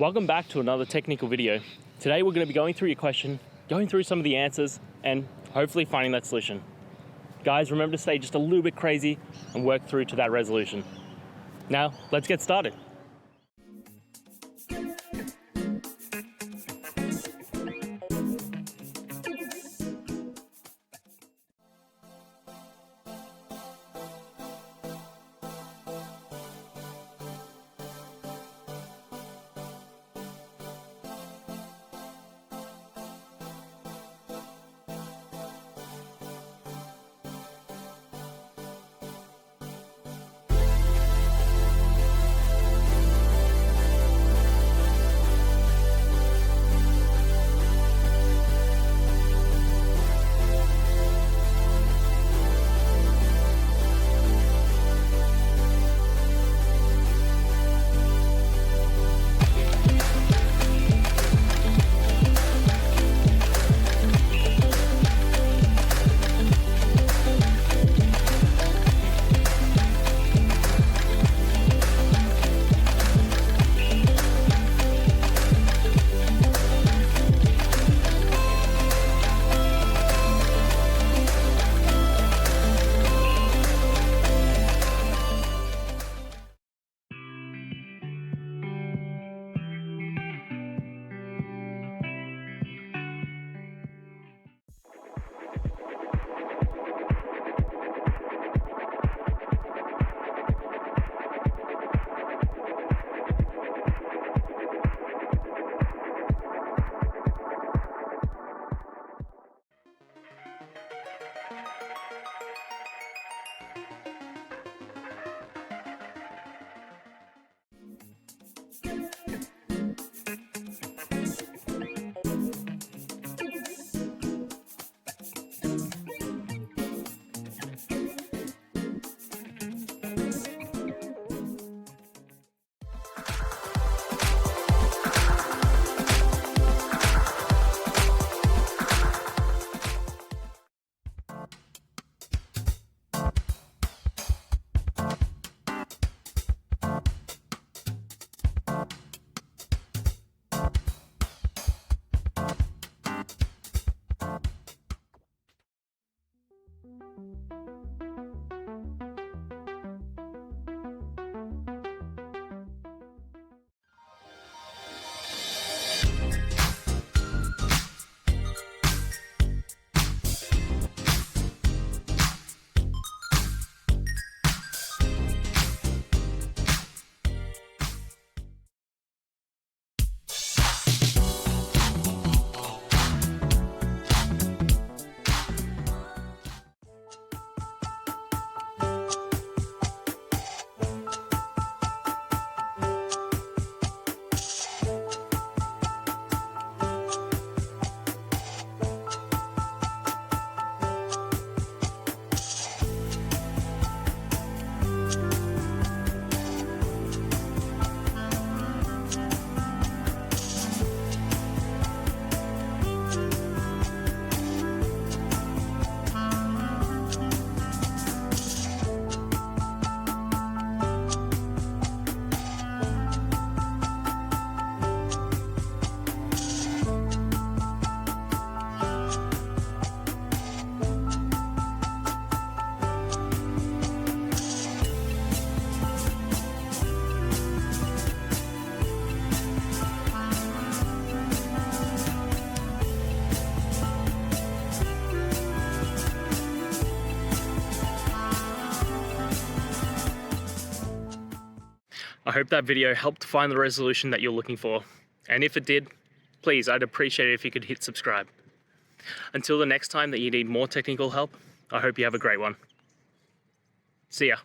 Welcome back to another technical video. Today we're going to be going through your question, going through some of the answers, and hopefully finding that solution. Guys, remember to stay just a little bit crazy and work through to that resolution. Now, let's get started. I hope that video helped find the resolution that you're looking for. And if it did, please, I'd appreciate it if you could hit subscribe. Until the next time that you need more technical help, I hope you have a great one. See ya.